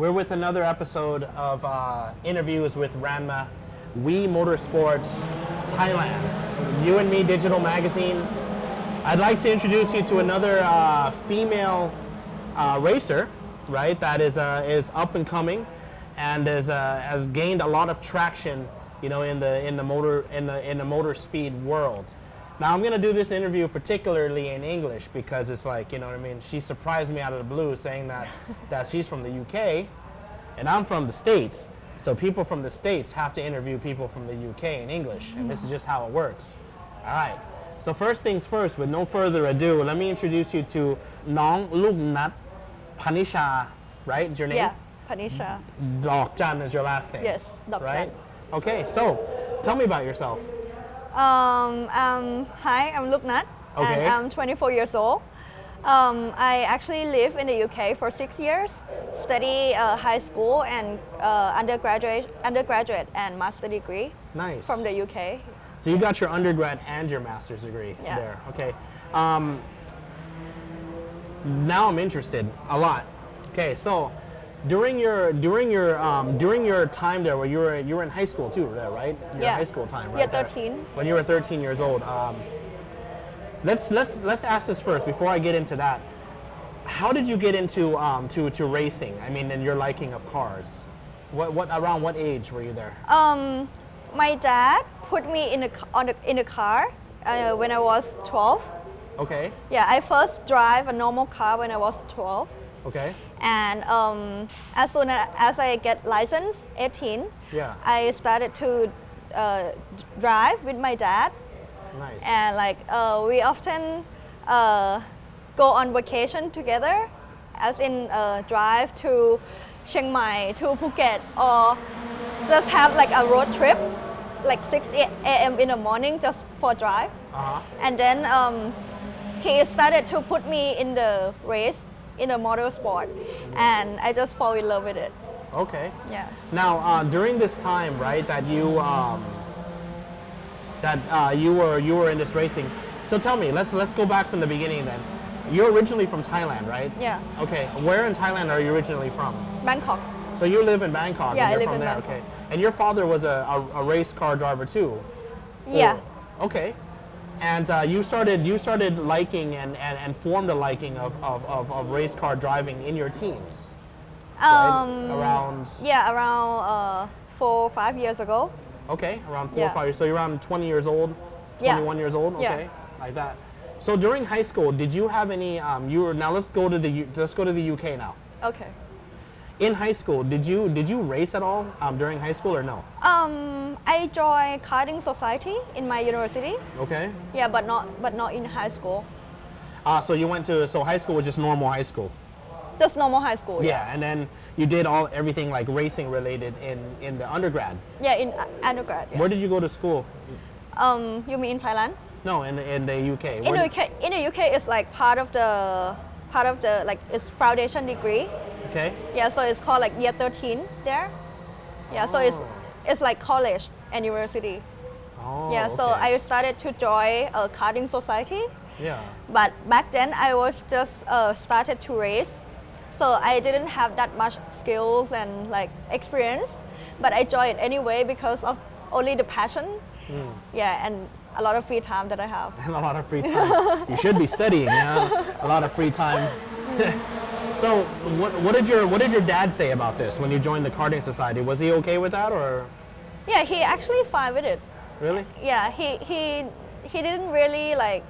We're with another episode of interviews with Ranma, We Motorsports Thailand, UnME Digital Magazine. I'd like to introduce you to another female racer, right? That is up and coming, and has gained a lot of traction, you know, in the motor speed world. Now I'm going to do this interview particularly in English because it's like, you know what I mean, she surprised me out of the blue saying that she's from the UK and I'm from the States. So people from the States have to interview people from the UK in English, and this is just how it works. All right. So first things first, with no further ado, let me introduce you to Nong Lugnat Panisha, right? Is your name? Yeah, Panisha. Dok is your last name. Yes, Dok. Right? Okay, so tell me about yourself. Hi, I'm Lugnat, Okay. and I'm 24 years old. I actually live in the UK for 6 years, study high school and undergraduate and master degree Nice. from the UK. So you got your undergrad and your master's degree there. Okay. Now I'm interested a lot. Okay, so during your time there, where you were in high school too, right? Your high school time, right? Yeah, there. 13. When you were 13 years old. Let's ask this first before I get into that. How did you get into to racing? I mean, and your liking of cars. Around what age were you there? My dad put me in a car when I was 12. Okay. Yeah, I first drive a normal car when I was 12. Okay. And as soon as I get license, 18, Yeah. I started to drive with my dad. Nice. And like we often go on vacation together, as in drive to Chiang Mai, to Phuket, or just have like a road trip, like 6 a.m. in the morning just for drive. Uh-huh. And then he started to put me in the race, in the motorsport, and I just fall in love with it. Okay. Yeah. Now, during this time, right, that you were in this racing. So tell me, let's go back from the beginning then. You're originally from Thailand, right? Yeah. Okay. Where in Thailand are you originally from? Bangkok. So you live in Bangkok. Yeah, and I you're live from in there. Bangkok. Okay. And your father was a race car driver too. Yeah. Or- okay. And you started liking and formed a liking of race car driving in your teens. Right? Around. Yeah, around 4 or 5 years ago. Okay, around 4 or Yeah. 5 years. So you're around 20 years old, Yeah. 21 years old. Yeah. Okay, like that. So during high school, did you have any? Now let's go to the UK now. Okay. In high school, did you race at all during high school or no? I joined karting society in my university. Okay. Yeah, but not in high school. So you went to high school was just normal high school. Just normal high school. Yeah, and then you did everything like racing related in the undergrad. Yeah, in undergrad. Yeah. Where did you go to school? You mean in Thailand? No, in the UK. In the UK, it's like part of the like it's foundation degree. Okay. Yeah, so it's called like year 13 there. Yeah, so it's like college and university. Oh. Yeah, so okay. I started to join a karting society. Yeah. But back then I was just started to race, so I didn't have that much skills and like experience, but I joined anyway because of only the passion. Yeah, and a lot of free time that I have. And a lot of free time. You should be studying, a lot of free time. So what did your dad say about this when you joined the karting society? Was he okay with that or? Yeah, he actually fine with it. Really? Yeah, he didn't really like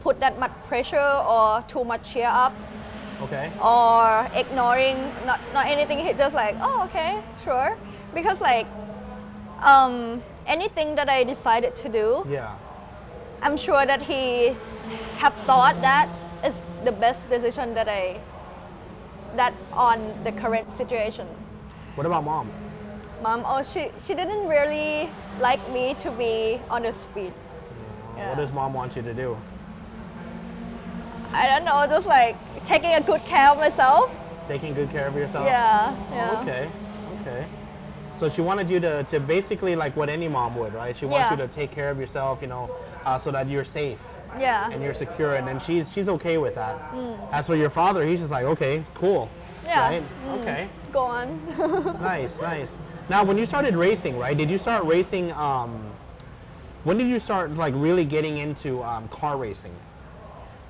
put that much pressure or too much cheer up. Okay. Or ignoring not anything. He just like, oh, okay, sure, because like anything that I decided to do, Yeah. I'm sure that he have thought that is the best decision that on the current situation. What about mom? Mom, she didn't really like me to be on the speed. Yeah. What does mom want you to do? I don't know, just like taking a good care of myself. Taking good care of yourself? Yeah. Oh, okay. So she wanted you to basically like what any mom would, right? She wants you to take care of yourself, so that you're safe. Yeah. And you're secure, and then she's okay with that. As for your father, he's just like, okay, cool. Yeah. Right? Okay. Go on. Nice, nice. Now, when you started racing, right? Did you start racing? When did you start like really getting into car racing?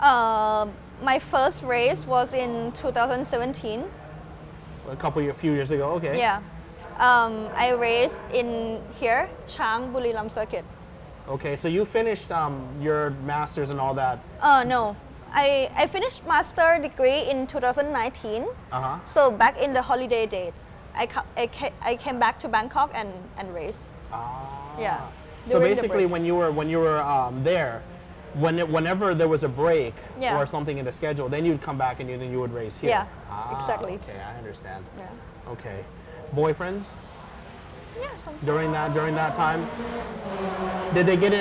My first race was in 2017. A few years ago. Okay. Yeah. I raced in here, Chang, Buriram circuit. Okay. So you finished your masters and all that. No. I finished master degree in 2019. Uh-huh. So back in the holiday date, I came back to Bangkok and raced. Ah. Yeah. So during the basically, break. when you were there, whenever there was a break Yeah. or something in the schedule, then you'd come back and then you would race here. Yeah, Ah, exactly. Okay, I understand. Yeah. Okay. Boyfriends Yeah. Sometimes. during that time, did they get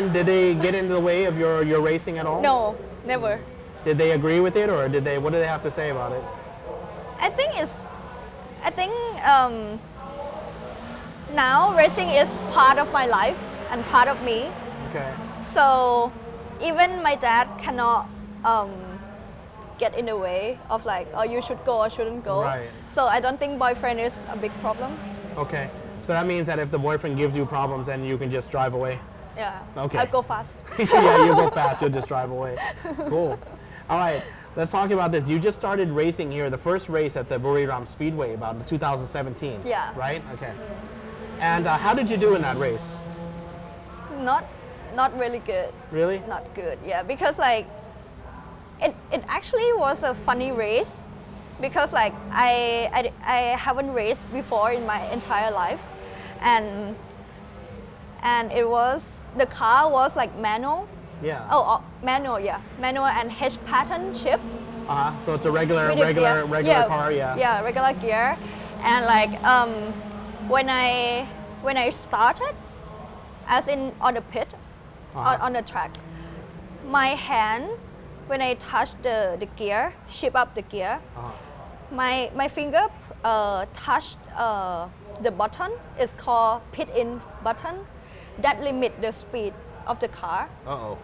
in the way of your racing at all? No, never. Did they agree with it, or what did they have to say about it? I think now racing is part of my life and part of me. Okay. So even my dad cannot get in the way of like, oh, you should go or shouldn't go. Right. So I don't think boyfriend is a big problem. Okay. So that means that if the boyfriend gives you problems, then you can just drive away. Yeah. Okay. I'll go fast. Yeah, you go fast, you'll just drive away. Cool. All right, let's talk about this. You just started racing here, the first race at the Buriram Speedway about 2017. Yeah. Right? Okay. And how did you do in that race? Not really good. Really? Not good. Yeah, because like it actually was a funny race because like I haven't raced before in my entire life, and it was, the car was like manual. Yeah. Oh, manual, yeah, manual and H pattern shift. So it's a regular With the gear. regular car, yeah. Yeah, regular gear, and like when I started, as in on the pit, on the track, my hand, when I touched the gear, shift up the gear, my finger touched the button. It's called pit in button that limit the speed of the car. Uh-oh.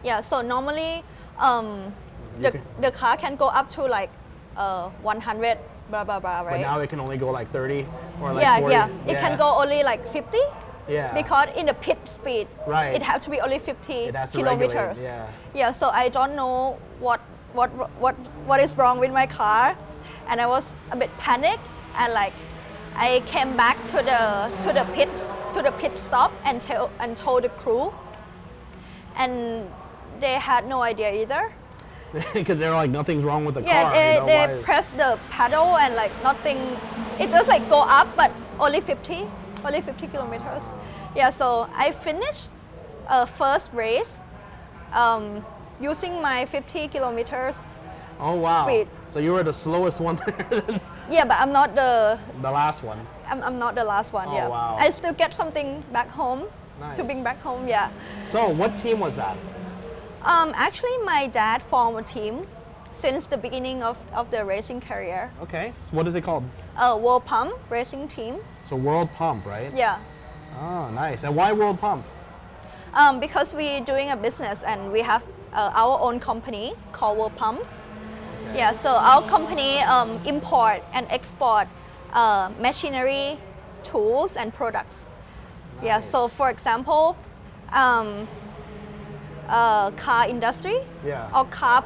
Yeah, so normally the car can go up to like 100 blah blah blah, right? But now it can only go like 30 or like yeah, 40. yeah. It can go only like 50. Yeah. Because in the pit speed, Right. it has to be only 50 It has to regulate, kilometers. yeah. Yeah, so I don't know what is wrong with my car, and I was a bit panicked, and like I came back to the pit stop and told the crew, and they had no idea either. Because they're like, nothing's wrong with the Yeah, car. they press the pedal and like nothing. It just like go up, but only 50 kilometers. Yeah, so I finished first race using my 50 kilometers. Oh wow. Speed. So you were the slowest one there. Yeah, but I'm not the last one. I'm not the last one. Oh, Yeah, wow. I still get something back home Nice. to bring back home. Yeah. So what team was that? Actually, my dad formed a team since the beginning of the racing career. Okay. So what is it called? World Pump Racing Team. So World Pump, right? Yeah. Oh, nice. And why World Pump? Because we're doing a business and we have our own company called World Pumps. Okay. Yeah, so our company import and export machinery, tools, and products. Yeah, so Nice. for example, car industry Yeah. or car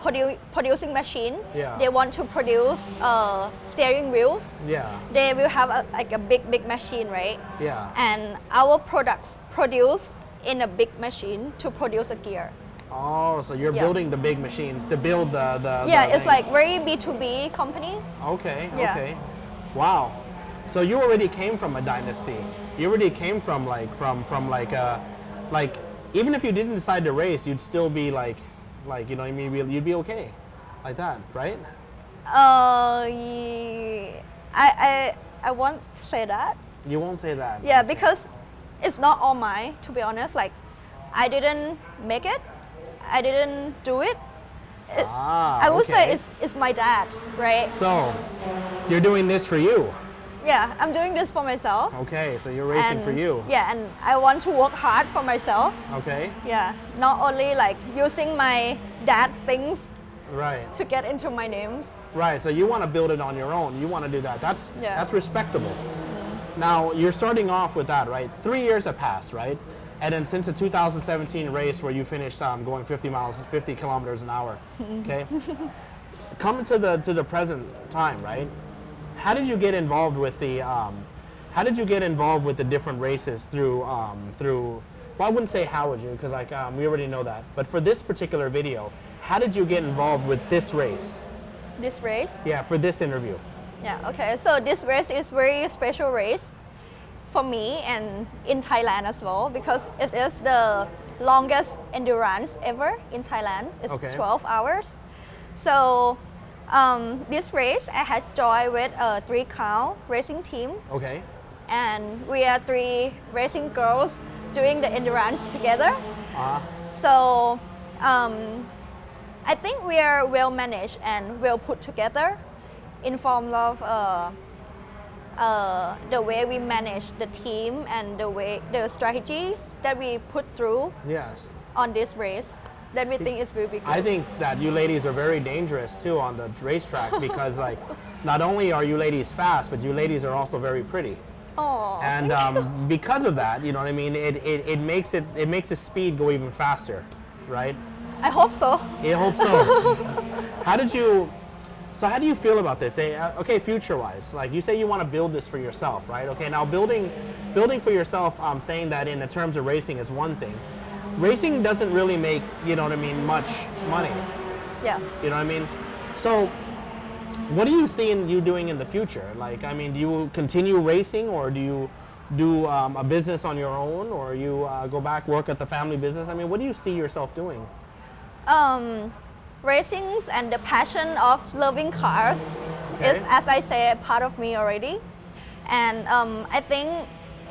producing machine, Yeah. they want to produce steering wheels. Yeah. They will have like a big machine, right? Yeah. And our products produce in a big machine to produce a gear. Oh, so you're Yeah. building the big machines to build the Yeah, the it's thing. like very B2B company. Okay, Yeah. okay. Wow. So you already came from a dynasty. You already came from like even if you didn't decide to race, you'd still be like you know what I mean, you'd be okay. Like that, right? I won't say that. You won't say that. Yeah, because it's not all mine, to be honest. Like, I didn't make it. I didn't do it. I would say okay. it's my dad's, right? So, you're doing this for you. Yeah, I'm doing this for myself. Okay, so you're racing for you. Yeah, and I want to work hard for myself. Okay, Yeah, not only like using my dad things right. to get into my names. Right, so you want to build it on your own. You want to do that. Yeah. That's respectable. Now, you're starting off with that, right? 3 years have passed, right? And then since the 2017 race where you finished going 50 kilometers an hour, okay? Coming to the present time, right? How did you get involved with the different races through well, I wouldn't say how would you, because like we already know that. But for this particular video, how did you get involved with this race? This race? Yeah, for this interview. Yeah, okay. So this race is very special race for me and in Thailand as well because it is the longest endurance ever in Thailand. It's Okay. 12 hours. So this race I had joined with a 3-car racing team Okay. and we are 3 racing girls doing the endurance together. So I think we are well managed and well put together in form of the way we manage the team and the strategies that we put through Yes. on this race that we think is really good. I think that you ladies are very dangerous too on the racetrack because like not only are you ladies fast, but you ladies are also very pretty. Oh, And because of that, you know what I mean, it makes the speed go even faster, right? I hope so. I hope so. How do you feel about this? Okay, future-wise, like you say you want to build this for yourself, right? Okay, now building for yourself, saying that in the terms of racing is one thing. Racing doesn't really make, you know what I mean, much money. Yeah. You know what I mean? So what do you see you doing in the future? Like, I mean, do you continue racing or do you do a business on your own or you go back, work at the family business? I mean, what do you see yourself doing? Racing and the passion of loving cars Okay. is, as I say, part of me already. And I think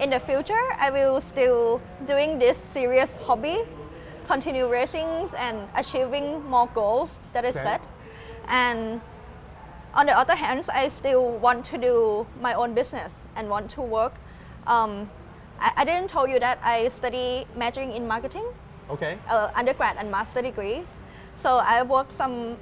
in the future, I will still doing this serious hobby, continue racing and achieving more goals that I Okay. set. And on the other hand, I still want to do my own business and want to work. I didn't tell you that I study majoring in marketing, Okay. undergrad and master degrees. So I work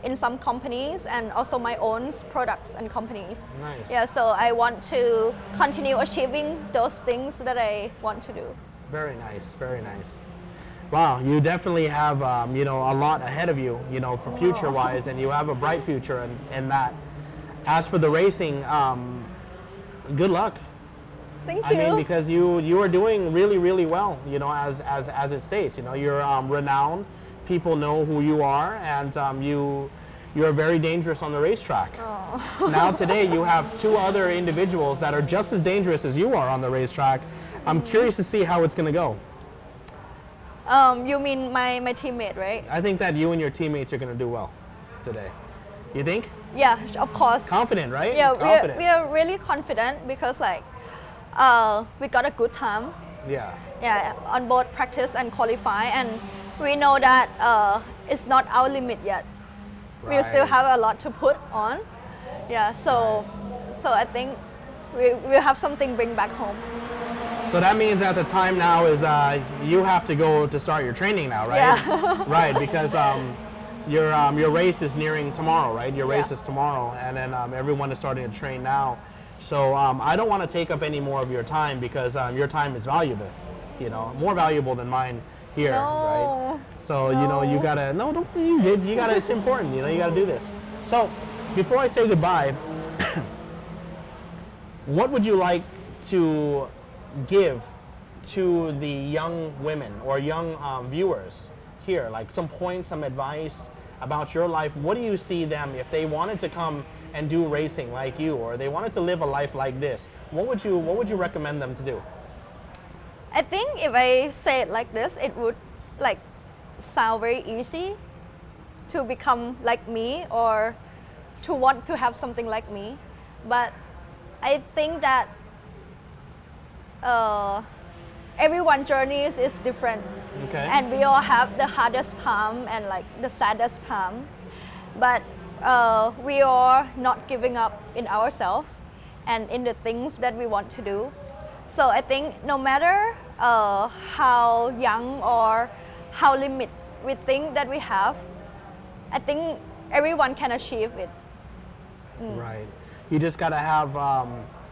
in some companies and also my own products and companies. Nice. Yeah, so I want to continue achieving those things that I want to do. Very nice, very nice. Wow, you definitely have you know, a lot ahead of you, you know, for future-wise, and you have a bright future in that. As for the racing, good luck. Thank I you. mean, because you are doing really, really well, you know, as it states. You know, you're renowned. People know who you are, and you're very dangerous on the racetrack. Now today you have 2 other individuals that are just as dangerous as you are on the racetrack. I'm curious to see how it's going to go. You mean my teammate, right? I think that you and your teammates are going to do well today. You think? Yeah, of course. Confident, right? Yeah, Confident. we are really confident because like we got a good time. Yeah. Yeah, on both practice and qualify, and we know that it's not our limit yet. We still Right. have a lot to put on. Yeah, so I think we have something to bring back home. So that means that the time now is you have to go to start your training now, right? Yeah. Right, because your race is nearing tomorrow, right? Your race Yeah. is tomorrow, and then everyone is starting to train now. So I don't want to take up any more of your time because your time is valuable, you know, more valuable than mine here, right? No. So you know you gotta you gotta. It's important, you know, you gotta do this. So before I say goodbye, what would you like to give to the young women or young viewers here? Like some points, some advice about your life. What do you see them if they wanted to come and do racing like you, or they wanted to live a life like this? What would you recommend them to do? I think if I say it like this, it would like sound very easy to become like me or to want to have something like me. But I think that everyone's journey is different. Okay. And we all have the hardest time and like the saddest time. But we are not giving up in ourselves and in the things that we want to do. So I think no matter how young or how limits we think that we have, I think everyone can achieve it. Right. You just got to have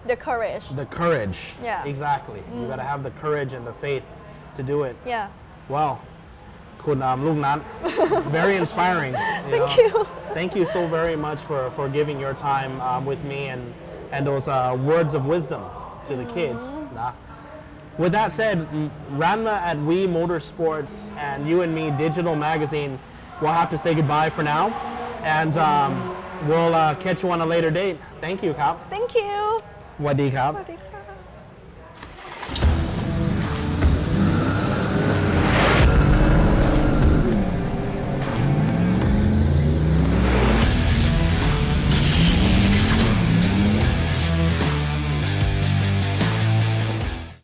the courage the courage. Yeah. Exactly. You got to have the courage and the faith to do it. yeah Wow. คุณลูกนัท very inspiring. Thank you. Thank you so very much for giving your time with me and those words of wisdom to the kids. นะ With that said, Ranma at We Motorsports and UnME Digital Magazine will have to say goodbye for now, and we'll catch you on a later date. Thank you ครับ Thank you สวัสดีครับ สวัสดีค่ะ